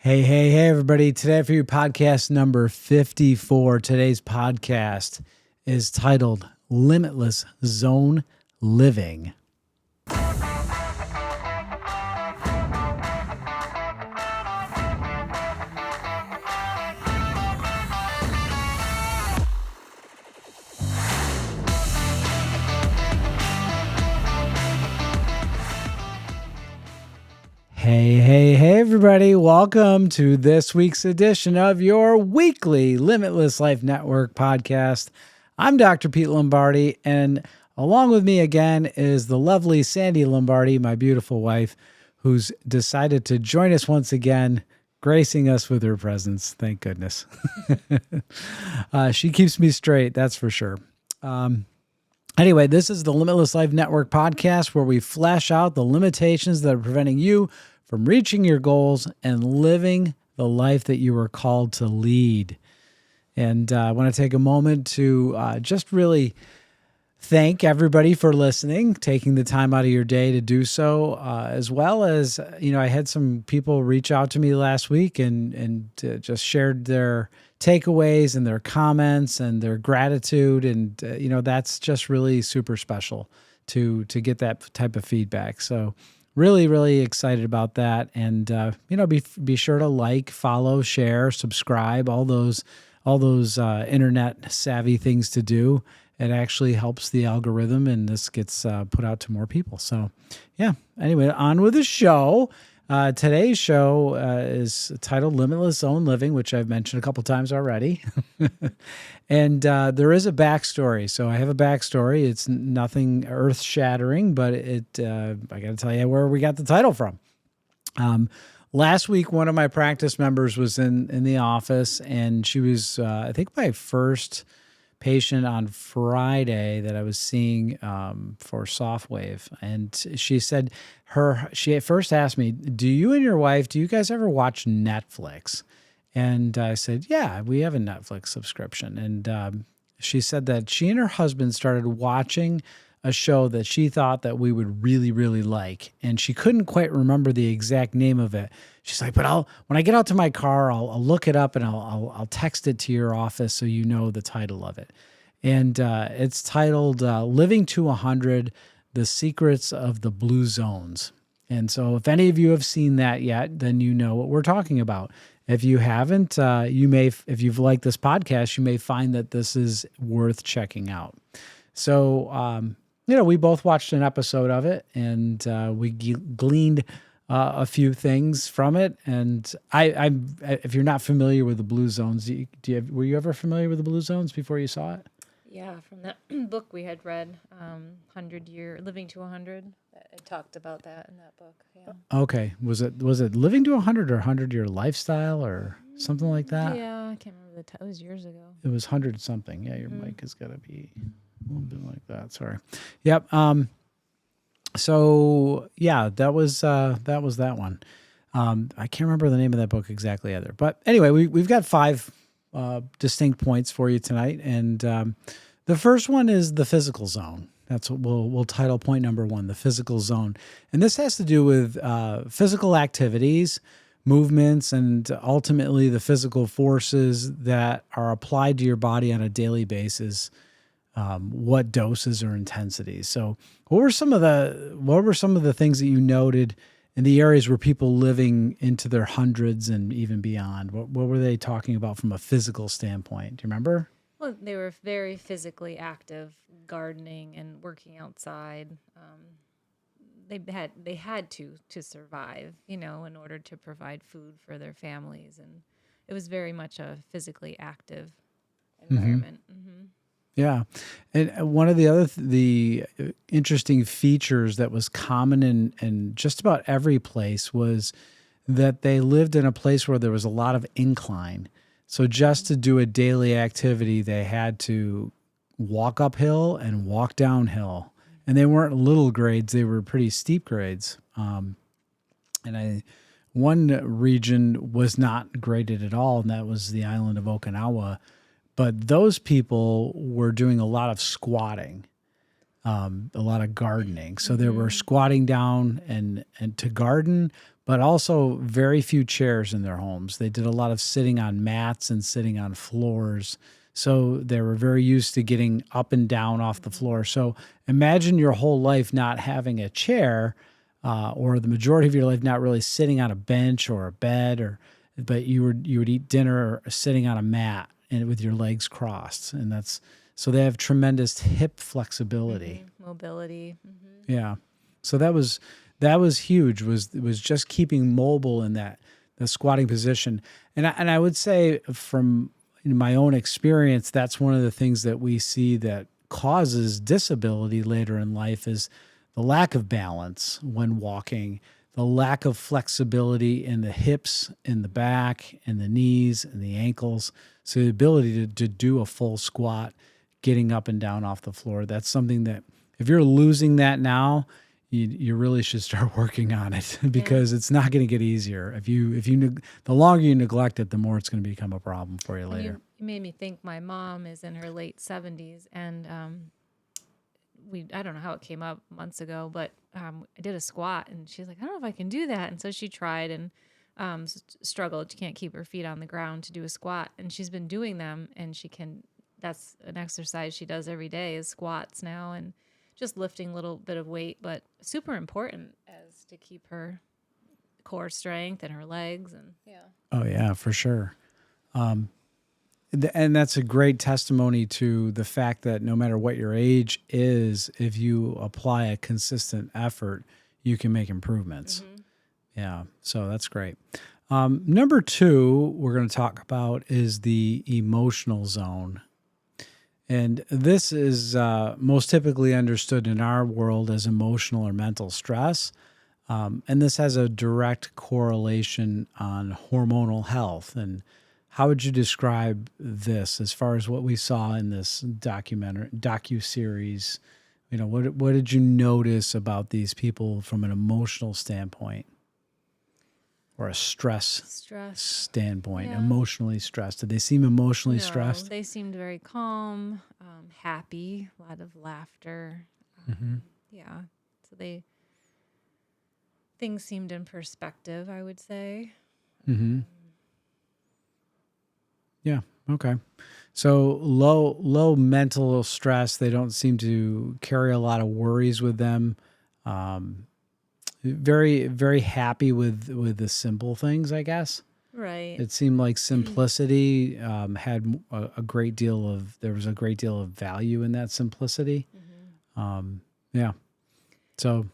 Hey, everybody. Today for you, podcast number 54. Today's podcast is titled Limitless Zone Living. Hey, everybody. Welcome to this week's edition of your weekly Limitless Life Network podcast. I'm Dr. Pete Lombardi, and along with me again is the lovely Sandy Lombardi, my beautiful wife, who's decided to join us once again, gracing us with her presence. Thank goodness. She keeps me straight, that's for sure. Anyway, this is the Limitless Life Network podcast where we flesh out the limitations that are preventing you from reaching your goals and living the life that you were called to lead. And I want to take a moment to just really thank everybody for listening, taking the time out of your day to do so, as well as, I had some people reach out to me last week and just shared their takeaways and their comments and their gratitude. And, that's just really super special to get that type of feedback. So really, really excited about that. And, be sure to like, follow, share, subscribe, all those internet savvy things to do. It actually helps the algorithm, and this gets put out to more people. So, yeah. Anyway, on with the show. Today's show is titled Limitless Zone Living, which I've mentioned a couple times already. And there is a backstory. So I have a backstory. It's nothing earth-shattering, but I got to tell you where we got the title from. Last week, one of my practice members was in the office, and she was, I think, my first patient on Friday that I was seeing for SoftWave. And she said she at first asked me, do you guys ever watch Netflix? And I said, yeah, we have a Netflix subscription. And she said that she and her husband started watching a show that she thought that we would really, really like. And she couldn't quite remember the exact name of it. She's like, but when I get out to my car, I'll look it up and I'll text it to your office so you know the title of it. And it's titled Living to 100, The Secrets of the Blue Zones. And so if any of you have seen that yet, then you know what we're talking about. If you haven't, if you've liked this podcast, you may find that this is worth checking out. So, we both watched an episode of it, and we gleaned a few things from it. And if you're not familiar with the Blue Zones, were you ever familiar with the Blue Zones before you saw it? Yeah, from that book we had read, Living to 100. It talked about that in that book. Yeah. Okay, was it Living to 100 or 100-Year Lifestyle or something like that? Yeah, I can't remember the time. It was years ago. It was 100 something. Yeah, your mic has got to be a little bit like that. Sorry. Yep. So yeah, that was that one. I can't remember the name of that book exactly either. But anyway, we've got 5 distinct points for you tonight, and the first one is the physical zone. That's what we'll title point number 1, the physical zone, and this has to do with physical activities, movements, and ultimately the physical forces that are applied to your body on a daily basis. What doses or intensities? So, what were some of the things that you noted in the areas where people living into their hundreds and even beyond? What were they talking about from a physical standpoint? Do you remember? Well, they were very physically active, gardening and working outside. They had to survive, in order to provide food for their families, and it was very much a physically active environment. Mm-hmm. Yeah. And one of the interesting features that was common in just about every place was that they lived in a place where there was a lot of incline. So just to do a daily activity, they had to walk uphill and walk downhill. And they weren't little grades, they were pretty steep grades. One region was not graded at all, and that was the island of Okinawa. But those people were doing a lot of squatting, a lot of gardening. So they were squatting down and to garden, but also very few chairs in their homes. They did a lot of sitting on mats and sitting on floors. So they were very used to getting up and down off the floor. So imagine your whole life not having a chair, or the majority of your life not really sitting on a bench or a bed, but you would eat dinner sitting on a mat and with your legs crossed, and so they have tremendous hip flexibility, mobility. yeah. So that was huge. Was just keeping mobile in the squatting position, and I would say from my own experience, that's one of the things that we see that causes disability later in life is the lack of balance when walking, the lack of flexibility in the hips, in the back, and the knees, and the ankles. So the ability to do a full squat, getting up and down off the floor, that's something that if you're losing that now, you really should start working on it because it's not going to get easier. If you the longer you neglect it, the more it's going to become a problem for you later. You made me think my mom is in her late 70s, and I don't know how it came up months ago, but I did a squat, and she's like, I don't know if I can do that. And so she tried and struggled. She can't keep her feet on the ground to do a squat, and she's been doing them, and that's an exercise she does every day is squats now, and just lifting a little bit of weight, but super important as to keep her core strength and her legs. And Oh yeah, for sure. And that's a great testimony to the fact that no matter what your age is, if you apply a consistent effort, you can make improvements. Yeah, so that's great. Number 2 we're going to talk about is the emotional zone. And this is most typically understood in our world as emotional or mental stress. And this has a direct correlation on hormonal health. And how would you describe this as far as what we saw in this docu-series? What did you notice about these people from an emotional standpoint or a stress standpoint? Yeah. Emotionally stressed. Did they seem emotionally stressed? They seemed very calm, happy, a lot of laughter. Yeah. So things seemed in perspective, I would say. Yeah. Okay. So low mental stress. They don't seem to carry a lot of worries with them. Very, very happy with the simple things, I guess. Right. It seemed like simplicity had a great deal of, there was a great deal of value in that simplicity. Yeah. So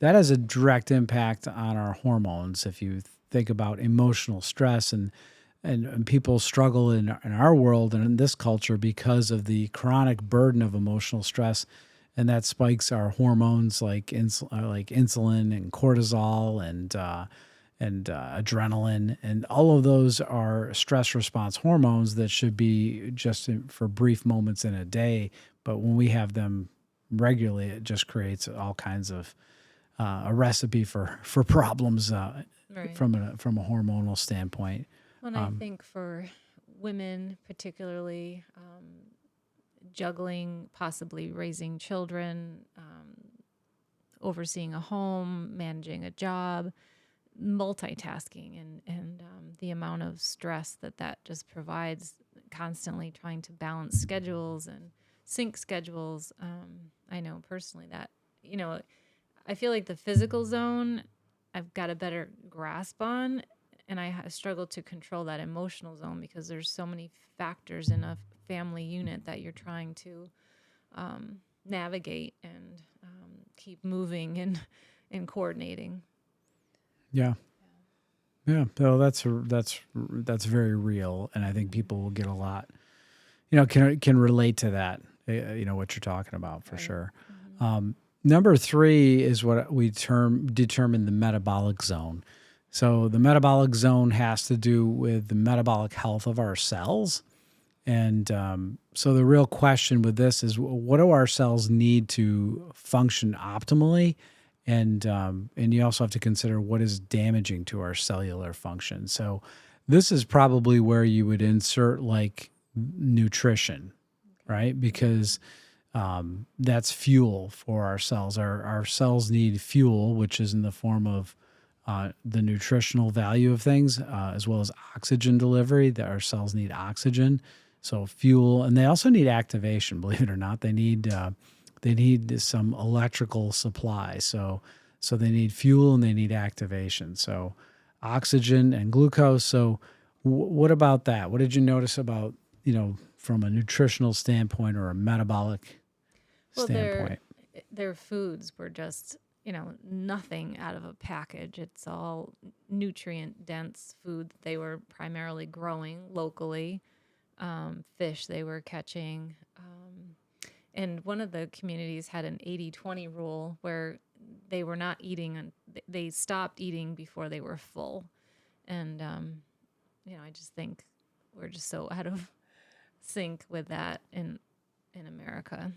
that has a direct impact on our hormones. If you think about emotional stress and people struggle in our world and in this culture because of the chronic burden of emotional stress, and that spikes our hormones like insulin and cortisol and adrenaline, and all of those are stress response hormones that should be just for brief moments in a day. But when we have them regularly, it just creates all kinds of a recipe for problems Right. from a hormonal standpoint. And I think for women particularly, juggling, possibly raising children, overseeing a home, managing a job, multitasking, and the amount of stress that just provides, constantly trying to balance schedules and sync schedules. I know personally that, I feel like the physical zone I've got a better grasp on, and I struggle to control that emotional zone because there's so many factors in a family unit that you're trying to navigate and keep moving and coordinating. Yeah. So that's very real, and I think people will get a lot, can relate to that. What you're talking about for sure. Number 3 is what we determine the metabolic zone. So the metabolic zone has to do with the metabolic health of our cells. And so the real question with this is, what do our cells need to function optimally? And you also have to consider what is damaging to our cellular function. So this is probably where you would insert like nutrition, right? Because that's fuel for our cells. Our cells need fuel, which is in the form of the nutritional value of things, as well as oxygen delivery, that our cells need oxygen. So fuel, and they also need activation, believe it or not. They need some electrical supply. So they need fuel and they need activation. So oxygen and glucose. So what about that? What did you notice about, from a nutritional standpoint or a metabolic Well, standpoint? their foods were just, nothing out of a package. It's all nutrient dense food that they were primarily growing locally, fish they were catching. And one of the communities had an 80-20 rule where they were not eating, they stopped eating before they were full. And, I just think we're just so out of sync with that in America.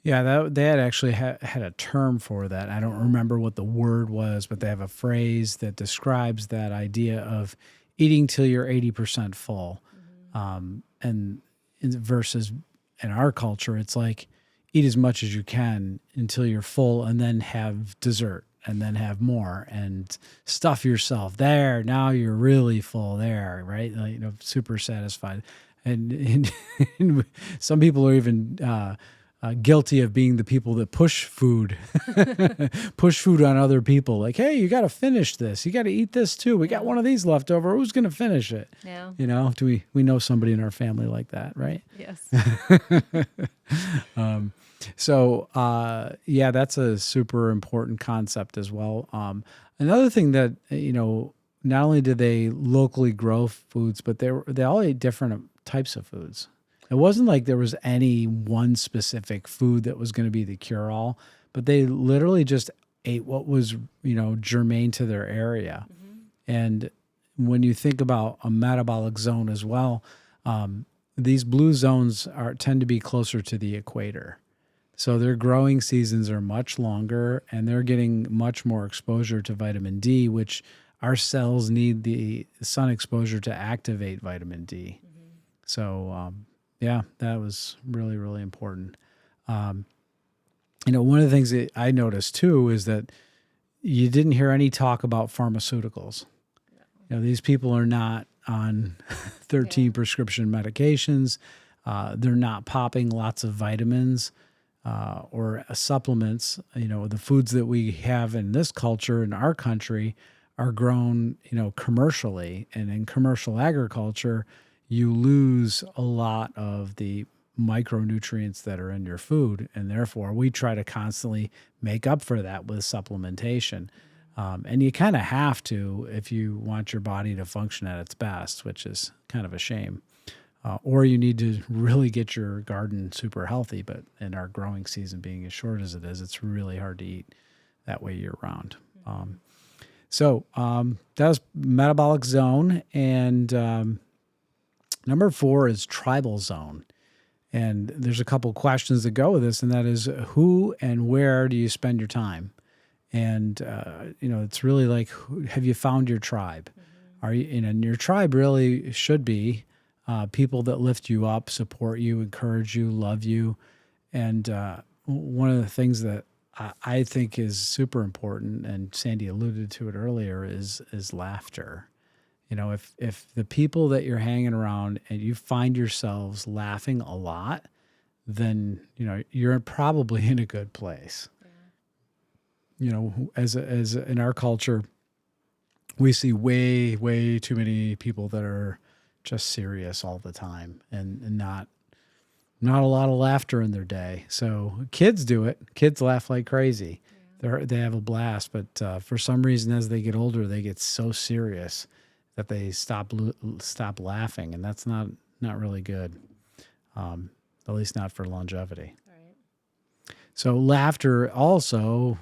Yeah, they had actually had a term for that. I don't remember what the word was, but they have a phrase that describes that idea of eating till you're 80% full. And versus in our culture, it's like eat as much as you can until you're full and then have dessert and then have more and stuff yourself there. Now you're really full there, right? Like, super satisfied. And some people are even guilty of being the people that push food on other people. Like, hey, you got to finish this. You got to eat this too. We got one of these left over. Who's going to finish it? Yeah. Do we know somebody in our family like that, right? Yes. Yeah, that's a super important concept as well. Another thing that, not only did they locally grow foods, but they all ate different types of foods. It wasn't like there was any one specific food that was going to be the cure-all, but they literally just ate what was, germane to their area. And when you think about a metabolic zone as well, these blue zones tend to be closer to the equator. So their growing seasons are much longer and they're getting much more exposure to vitamin D, which our cells need the sun exposure to activate vitamin D. So, yeah, that was really, really important. One of the things that I noticed too is that you didn't hear any talk about pharmaceuticals. These people are not on 13 prescription medications. They're not popping lots of vitamins or supplements. The foods that we have in this culture, in our country, are grown, commercially. And in commercial agriculture, you lose a lot of the micronutrients that are in your food. And therefore, we try to constantly make up for that with supplementation. And you kind of have to if you want your body to function at its best, which is kind of a shame. Or you need to really get your garden super healthy. But in our growing season being as short as it is, it's really hard to eat that way year round. So that was metabolic zone. And number 4 is tribal zone. And there's a couple questions that go with this, and that is who and where do you spend your time? And, it's really like, have you found your tribe? Are you, and your tribe really should be people that lift you up, support you, encourage you, love you. And one of the things that I think is super important, and Sandy alluded to it earlier, is laughter. If the people that you're hanging around and you find yourselves laughing a lot, then, you're probably in a good place. As in our culture, we see way, way too many people that are just serious all the time and not a lot of laughter in their day. So kids do it. Kids laugh like crazy. They have a blast, but for some reason, as they get older, they get so serious that they stop laughing, and that's not really good, at least not for longevity. Right. So laughter also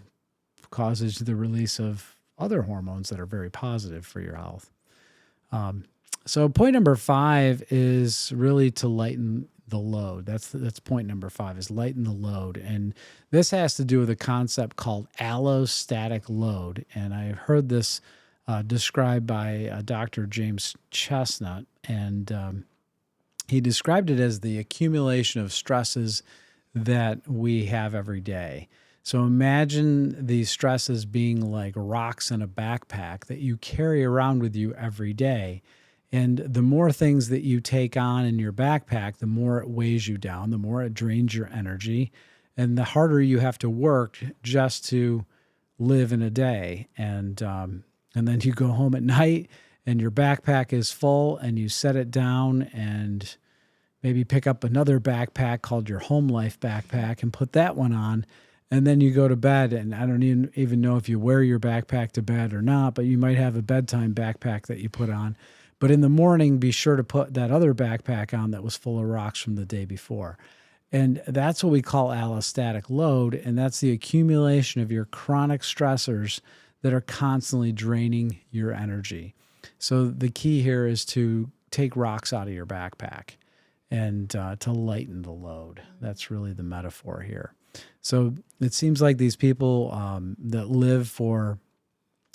causes the release of other hormones that are very positive for your health. So point number 5 is really to lighten the load. That's point number 5, is lighten the load. And this has to do with a concept called allostatic load. And I've heard this described by Dr. James Chestnut, and he described it as the accumulation of stresses that we have every day. So imagine these stresses being like rocks in a backpack that you carry around with you every day. And the more things that you take on in your backpack, the more it weighs you down, the more it drains your energy, and the harder you have to work just to live in a day. And then you go home at night and your backpack is full and you set it down and maybe pick up another backpack called your home life backpack and put that one on. And then you go to bed, and I don't even know if you wear your backpack to bed or not, but you might have a bedtime backpack that you put on. But in the morning, be sure to put that other backpack on that was full of rocks from the day before. And that's what we call allostatic load, and that's the accumulation of your chronic stressors that are constantly draining your energy. So the key here is to take rocks out of your backpack and to lighten the load. That's really the metaphor here. So it seems like these people that live for,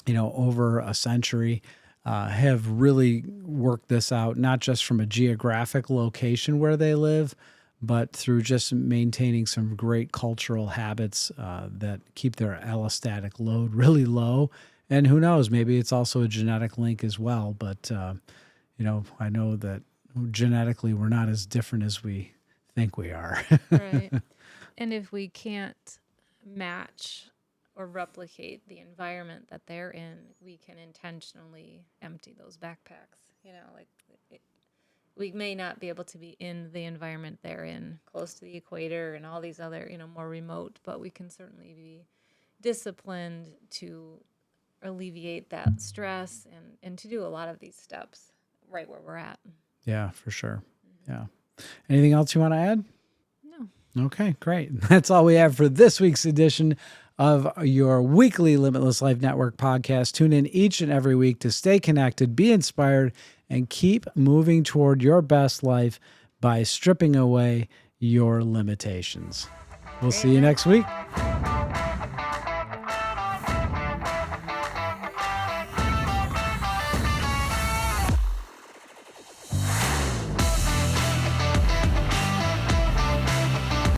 over a century have really worked this out, not just from a geographic location where they live, but through just maintaining some great cultural habits that keep their allostatic load really low. And who knows, maybe it's also a genetic link as well. But, I know that genetically we're not as different as we think we are. Right. And if we can't match or replicate the environment that they're in, we can intentionally empty those backpacks. We may not be able to be in the environment they're in, close to the equator and all these other, more remote, but we can certainly be disciplined to alleviate that stress and to do a lot of these steps right where we're at. Yeah, for sure. Yeah. Anything else you want to add? No. Okay, great. That's all we have for this week's edition of your weekly Limitless Life Network podcast. Tune in each and every week to stay connected, be inspired, and keep moving toward your best life by stripping away your limitations. We'll see you next week.